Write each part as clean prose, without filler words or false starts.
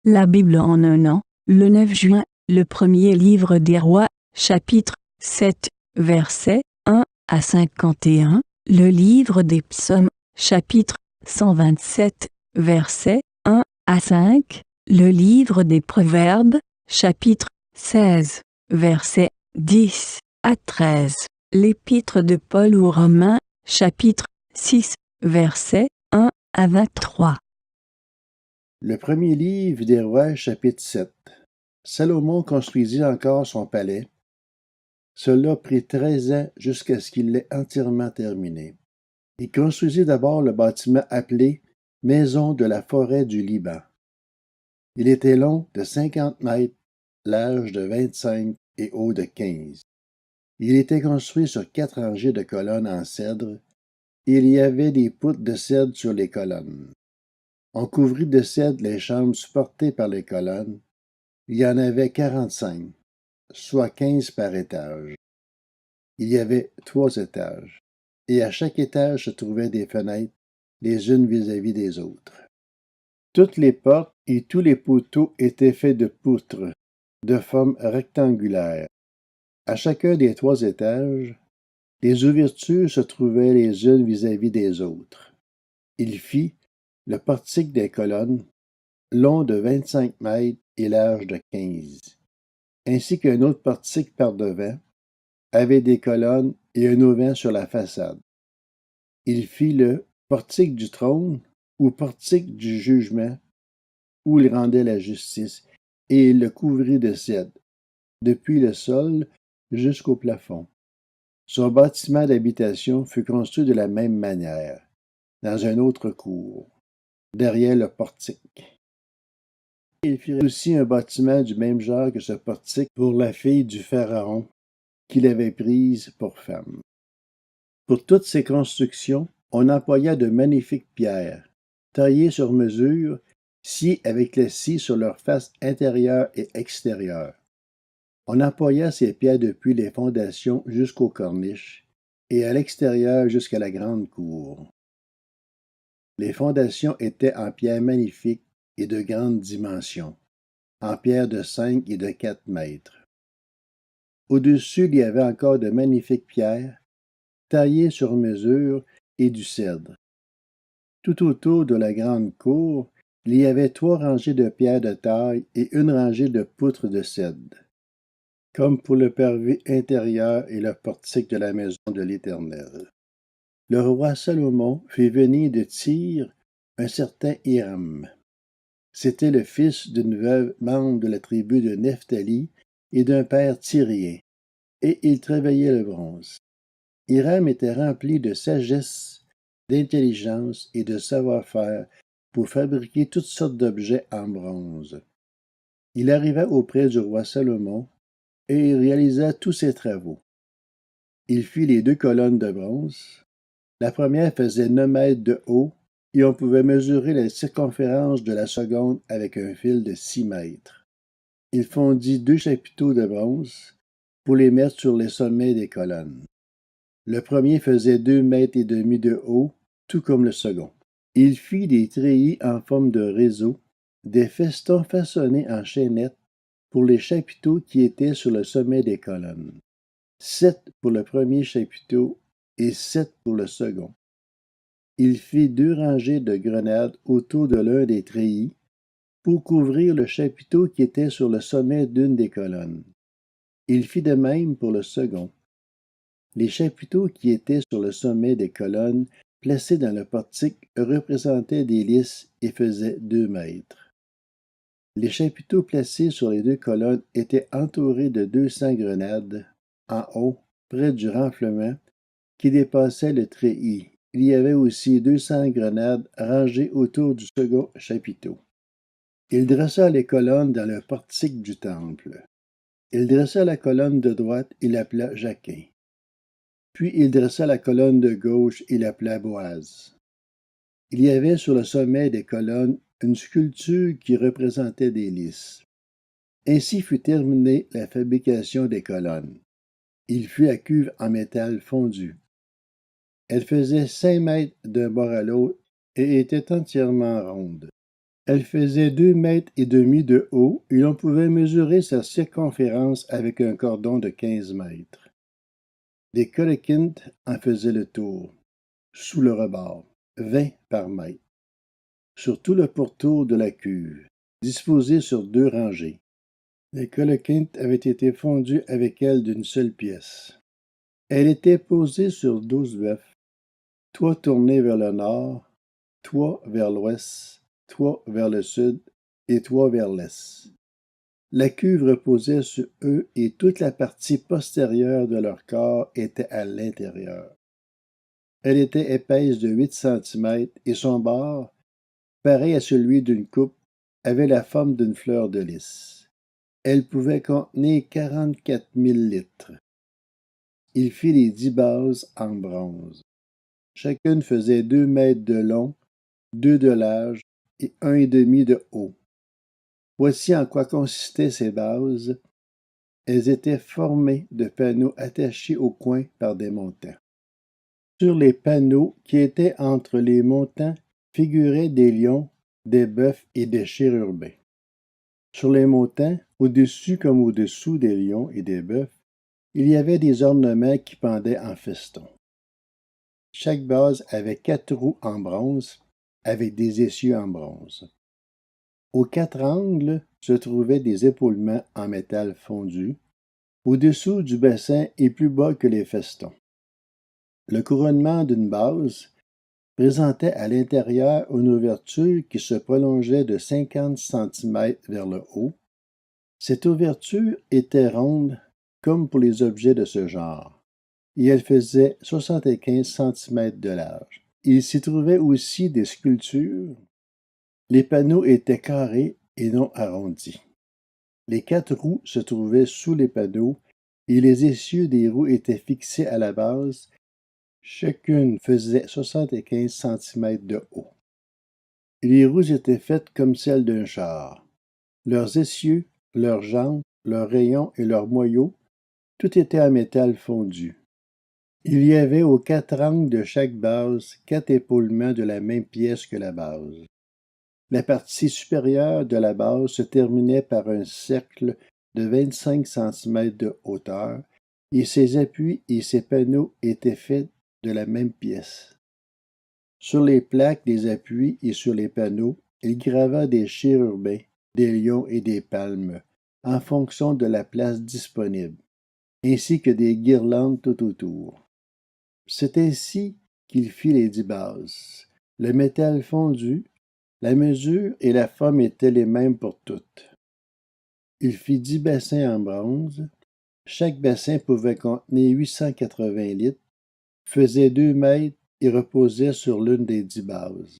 La Bible en un an, le 9 juin, le premier livre des rois, chapitre 7, versets 1 à 51, le livre des psaumes, chapitre 127, versets 1 à 5, le livre des proverbes, chapitre 16, versets 10 à 13, l'épître de Paul aux Romains, chapitre 6, versets 1 à 23. Le premier livre des rois, chapitre 7. Salomon construisit encore son palais. Cela prit 13 ans jusqu'à ce qu'il l'ait entièrement terminé. Il construisit d'abord le bâtiment appelé Maison de la forêt du Liban. Il était long de 50 mètres, large de 25 et haut de 15. Il était construit sur 4 rangées de colonnes en cèdre, et il y avait des poutres de cèdre sur les colonnes. On couvrit de cèdre les chambres supportées par les colonnes. Il y en avait 45, soit 15 par étage. Il y avait 3 étages, et à chaque étage se trouvaient des fenêtres, les unes vis-à-vis des autres. Toutes les portes et tous les poteaux étaient faits de poutres, de forme rectangulaire. À chacun des 3 étages, les ouvertures se trouvaient les unes vis-à-vis des autres. Il fit le portique des colonnes, long de 25 mètres et large de 15, ainsi qu'un autre portique par-devant, avait des colonnes et un auvent sur la façade. Il fit le portique du trône, ou portique du jugement, où il rendait la justice, et il le couvrit de cèdre, depuis le sol jusqu'au plafond. Son bâtiment d'habitation fut construit de la même manière, dans un autre cour, derrière le portique. Il fit aussi un bâtiment du même genre que ce portique pour la fille du Pharaon, qu'il avait prise pour femme. Pour toutes ces constructions, on employa de magnifiques pierres, taillées sur mesure, sciées avec la scie sur leur face intérieure et extérieure. On employa ces pierres depuis les fondations jusqu'aux corniches, et à l'extérieur jusqu'à la grande cour. Les fondations étaient en pierres magnifiques et de grandes dimensions, en pierres de 5 et de 4 mètres. Au-dessus, il y avait encore de magnifiques pierres, taillées sur mesure, et du cèdre. Tout autour de la grande cour, il y avait 3 rangées de pierres de taille et une rangée de poutres de cèdre, comme pour le parvis intérieur et le portique de la maison de l'Éternel. Le roi Salomon fit venir de Tyr un certain Hiram. C'était le fils d'une veuve membre de la tribu de Nephtali et d'un père tyrien, et il travaillait le bronze. Hiram était rempli de sagesse, d'intelligence et de savoir-faire pour fabriquer toutes sortes d'objets en bronze. Il arriva auprès du roi Salomon et il réalisa tous ses travaux. Il fit les 2 colonnes de bronze. La première faisait 9 mètres de haut et on pouvait mesurer la circonférence de la seconde avec un fil de 6 mètres. Il fondit 2 chapiteaux de bronze pour les mettre sur les sommets des colonnes. Le premier faisait 2 mètres et demi de haut, tout comme le second. Il fit des treillis en forme de réseau, des festons façonnés en chaînettes pour les chapiteaux qui étaient sur le sommet des colonnes. 7 pour le premier chapiteau et 7 pour le second. Il fit 2 rangées de grenades autour de l'un des treillis pour couvrir le chapiteau qui était sur le sommet d'une des colonnes. Il fit de même pour le second. Les chapiteaux qui étaient sur le sommet des colonnes placées dans le portique représentaient des lys et faisaient 2 mètres. Les chapiteaux placés sur les 2 colonnes étaient entourés de 200 grenades, en haut, près du renflement, qui dépassait le treillis. Il y avait aussi 200 grenades rangées autour du second chapiteau. Il dressa les colonnes dans le portique du temple. Il dressa la colonne de droite et l'appela Jachin. Puis il dressa la colonne de gauche et l'appela Boaz. Il y avait sur le sommet des colonnes une sculpture qui représentait des lys. Ainsi fut terminée la fabrication des colonnes. Il fut à cuve en métal fondu. Elle faisait 5 mètres d'un bord à l'autre et était entièrement ronde. Elle faisait 2,5 mètres de haut et l'on pouvait mesurer sa circonférence avec un cordon de 15 mètres. Des coléquintes en faisaient le tour, sous le rebord, 20 par mètre, sur tout le pourtour de la cuve, disposés sur 2 rangées. Les coléquintes avaient été fondues avec elles d'une seule pièce. Elle était posée sur 12 bœufs, 3 tournés vers le nord, 3 vers l'ouest, 3 vers le sud et 3 vers l'est. La cuve reposait sur eux et toute la partie postérieure de leur corps était à l'intérieur. Elle était épaisse de 8 centimètres et son bord, pareil à celui d'une coupe, avait la forme d'une fleur de lys. Elle pouvait contenir 44 000 litres. Il fit les 10 bases en bronze. Chacune faisait 2 mètres de long, 2 de large et 1,5 de haut. Voici en quoi consistaient ces bases. Elles étaient formées de panneaux attachés au coin par des montants. Sur les panneaux qui étaient entre les montants figuraient des lions, des bœufs et des chérubins. Sur les montants, au-dessus comme au-dessous des lions et des bœufs, il y avait des ornements qui pendaient en festons. Chaque base avait 4 roues en bronze, avec des essieux en bronze. Aux 4 angles se trouvaient des épaulements en métal fondu, au-dessous du bassin et plus bas que les festons. Le couronnement d'une base présentait à l'intérieur une ouverture qui se prolongeait de 50 centimètres vers le haut. Cette ouverture était ronde comme pour les objets de ce genre, et elle faisait 75 centimètres de large. Il s'y trouvait aussi des sculptures. Les panneaux étaient carrés et non arrondis. Les 4 roues se trouvaient sous les panneaux et les essieux des roues étaient fixés à la base. Chacune faisait 75 centimètres de haut. Les roues étaient faites comme celles d'un char. Leurs essieux, leurs jambes, leurs rayons et leurs moyaux, tout était en métal fondu. Il y avait aux 4 angles de chaque base 4 épaulements de la même pièce que la base. La partie supérieure de la base se terminait par un cercle de 25 centimètres de hauteur et ses appuis et ses panneaux étaient faits de la même pièce. Sur les plaques des appuis et sur les panneaux, il grava des chérubins, des lions et des palmes, en fonction de la place disponible, ainsi que des guirlandes tout autour. C'est ainsi qu'il fit les 10 bases. Le métal fondu, la mesure et la forme étaient les mêmes pour toutes. Il fit 10 bassins en bronze. Chaque bassin pouvait contenir 880 litres, faisait 2 mètres et reposait sur l'une des 10 bases.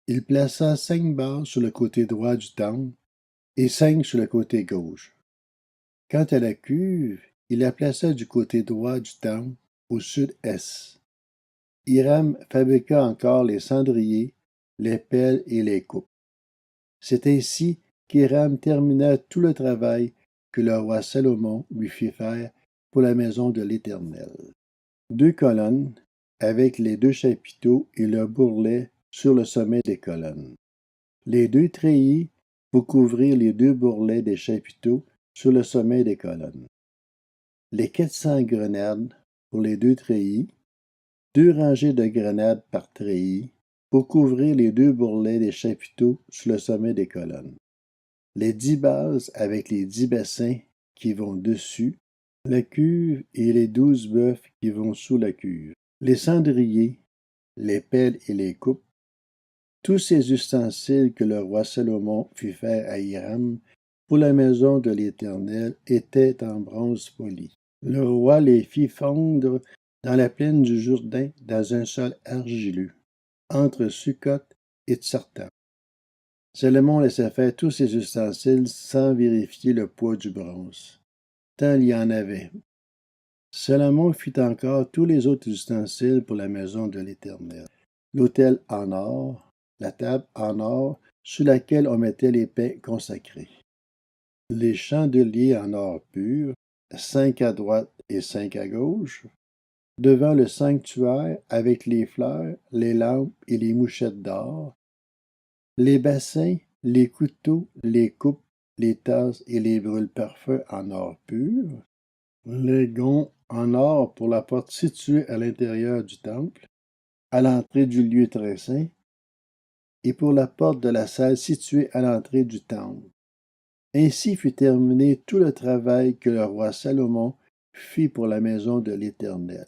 Il plaça 5 bases sur le côté droit du temple et 5 sur le côté gauche. Quant à la cuve, il la plaça du côté droit du temple, au sud-est. Hiram fabriqua encore les cendriers, les pelles et les coupes. C'est ainsi qu'Hiram termina tout le travail que le roi Salomon lui fit faire pour la maison de l'Éternel. 2 colonnes, avec les 2 chapiteaux et le bourrelet sur le sommet des colonnes. Les 2 treillis pour couvrir les 2 bourrelets des chapiteaux sur le sommet des colonnes. Les 400 grenades pour les 2 treillis, 2 rangées de grenades par treillis pour couvrir les 2 bourrelets des chapiteaux sur le sommet des colonnes. Les 10 bases avec les 10 bassins qui vont dessus, la cuve et les 12 bœufs qui vont sous la cuve, les cendriers, les pelles et les coupes, tous ces ustensiles que le roi Salomon fit faire à Hiram pour la maison de l'Éternel étaient en bronze poli. Le roi les fit fondre dans la plaine du Jourdain dans un sol argileux, entre Sukkot et Tsartan. Salomon laissa faire tous ces ustensiles sans vérifier le poids du bronze, tant il y en avait. Salomon fit encore tous les autres ustensiles pour la maison de l'Éternel. L'autel en or, la table en or sur laquelle on mettait les pains consacrés. Les chandeliers en or pur, 5 à droite et 5 à gauche, devant le sanctuaire avec les fleurs, les lampes et les mouchettes d'or, les bassins, les couteaux, les coupes, les tasses et les brûle-parfums en or pur, les gonds en or pour la porte située à l'intérieur du temple, à l'entrée du lieu très saint, et pour la porte de la salle située à l'entrée du temple. Ainsi fut terminé tout le travail que le roi Salomon fit pour la maison de l'Éternel.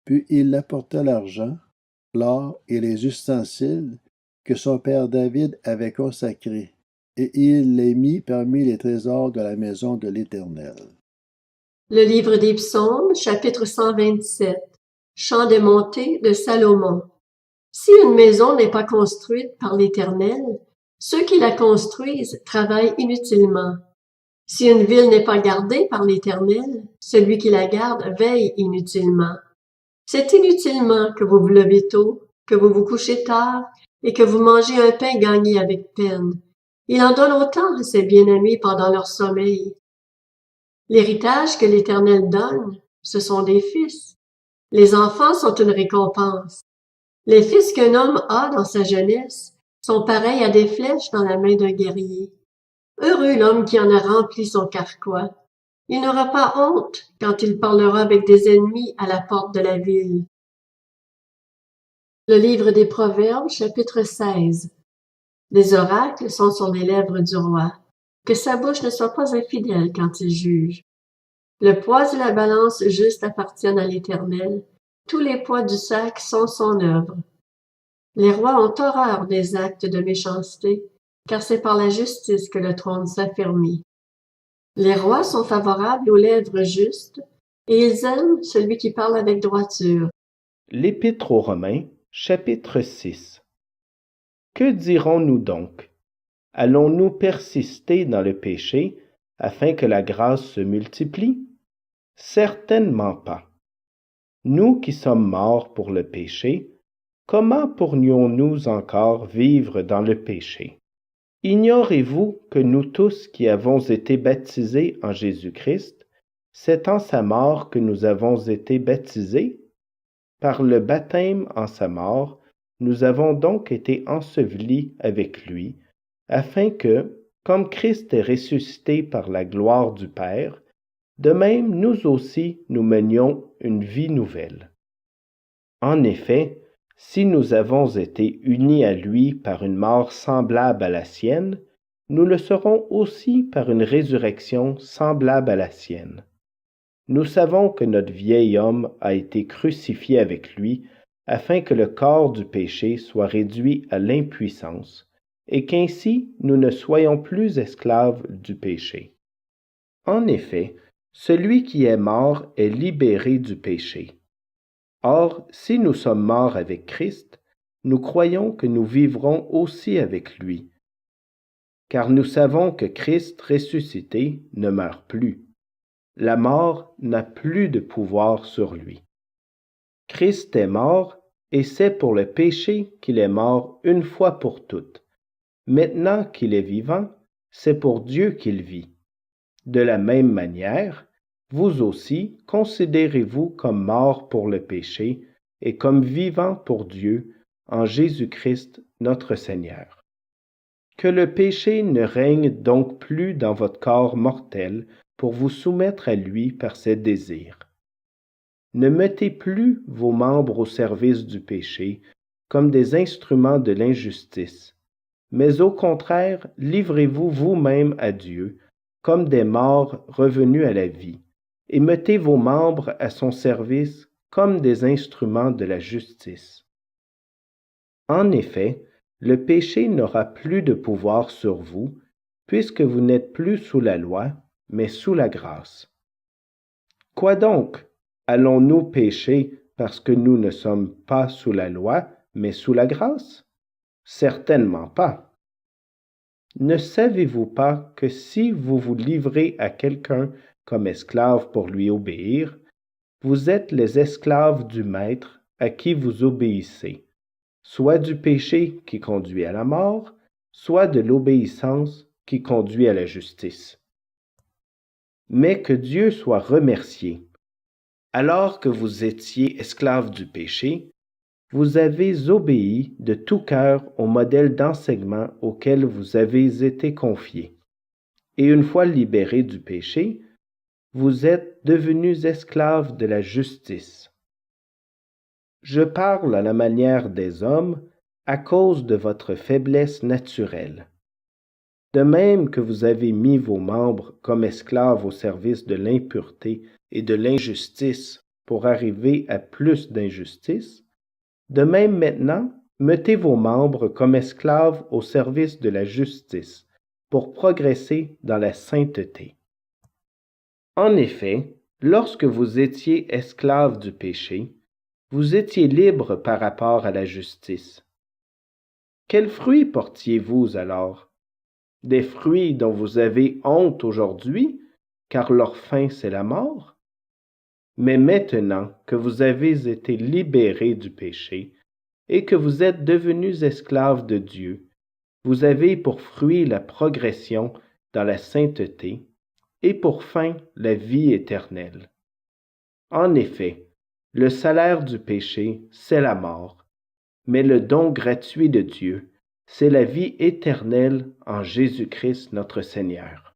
Puis il apporta l'argent, l'or et les ustensiles que son père David avait consacrés, et il les mit parmi les trésors de la maison de l'Éternel. Le livre des Psaumes, chapitre 127. Chant des montées de Salomon. Si une maison n'est pas construite par l'Éternel, ceux qui la construisent travaillent inutilement. Si une ville n'est pas gardée par l'Éternel, celui qui la garde veille inutilement. C'est inutilement que vous vous levez tôt, que vous vous couchez tard, et que vous mangez un pain gagné avec peine. Il en donne autant à ses bien-aimés pendant leur sommeil. L'héritage que l'Éternel donne, ce sont des fils. Les enfants sont une récompense. Les fils qu'un homme a dans sa jeunesse sont pareils à des flèches dans la main d'un guerrier. Heureux l'homme qui en a rempli son carquois. Il n'aura pas honte quand il parlera avec des ennemis à la porte de la ville. Le livre des Proverbes, chapitre 16. Les oracles sont sur les lèvres du roi. Que sa bouche ne soit pas infidèle quand il juge. Le poids et la balance juste appartiennent à l'Éternel. Tous les poids du sac sont son œuvre. Les rois ont horreur des actes de méchanceté, car c'est par la justice que le trône s'affermit. Les rois sont favorables aux lèvres justes, et ils aiment celui qui parle avec droiture. L'Épître aux Romains, chapitre 6. Que dirons-nous donc? Allons-nous persister dans le péché afin que la grâce se multiplie? Certainement pas. Nous qui sommes morts pour le péché, comment pourrions-nous encore vivre dans le péché? Ignorez-vous que nous tous qui avons été baptisés en Jésus-Christ, c'est en sa mort que nous avons été baptisés? Par le baptême en sa mort, nous avons donc été ensevelis avec lui, afin que, comme Christ est ressuscité par la gloire du Père, de même nous aussi nous menions une vie nouvelle. En effet, si nous avons été unis à lui par une mort semblable à la sienne, nous le serons aussi par une résurrection semblable à la sienne. Nous savons que notre vieil homme a été crucifié avec lui, afin que le corps du péché soit réduit à l'impuissance, et qu'ainsi nous ne soyons plus esclaves du péché. En effet, celui qui est mort est libéré du péché. Or, si nous sommes morts avec Christ, nous croyons que nous vivrons aussi avec lui, car nous savons que Christ ressuscité ne meurt plus. La mort n'a plus de pouvoir sur lui. Christ est mort, et c'est pour le péché qu'il est mort une fois pour toutes. Maintenant qu'il est vivant, c'est pour Dieu qu'il vit. De la même manière, vous aussi considérez-vous comme morts pour le péché et comme vivants pour Dieu en Jésus-Christ notre Seigneur. Que le péché ne règne donc plus dans votre corps mortel pour vous soumettre à lui par ses désirs. Ne mettez plus vos membres au service du péché comme des instruments de l'injustice, mais au contraire, livrez-vous vous-même à Dieu comme des morts revenus à la vie, et mettez vos membres à son service comme des instruments de la justice. En effet, le péché n'aura plus de pouvoir sur vous, puisque vous n'êtes plus sous la loi, mais sous la grâce. Quoi donc? Allons-nous pécher parce que nous ne sommes pas sous la loi, mais sous la grâce? Certainement pas. Ne savez-vous pas que si vous vous livrez à quelqu'un comme esclave pour lui obéir, vous êtes les esclaves du Maître à qui vous obéissez, soit du péché qui conduit à la mort, soit de l'obéissance qui conduit à la justice. Mais que Dieu soit remercié. Alors que vous étiez esclaves du péché, vous avez obéi de tout cœur au modèle d'enseignement auquel vous avez été confiés. Et une fois libérés du péché, vous êtes devenus esclaves de la justice. Je parle à la manière des hommes à cause de votre faiblesse naturelle. De même que vous avez mis vos membres comme esclaves au service de l'impureté et de l'injustice pour arriver à plus d'injustice, de même maintenant, mettez vos membres comme esclaves au service de la justice pour progresser dans la sainteté. En effet, lorsque vous étiez esclaves du péché, vous étiez libres par rapport à la justice. Quels fruits portiez-vous alors? Des fruits dont vous avez honte aujourd'hui, car leur fin c'est la mort? Mais maintenant que vous avez été libérés du péché et que vous êtes devenus esclaves de Dieu, vous avez pour fruit la progression dans la sainteté et pour fin la vie éternelle. En effet, le salaire du péché, c'est la mort, mais le don gratuit de Dieu, c'est la vie éternelle en Jésus-Christ notre Seigneur.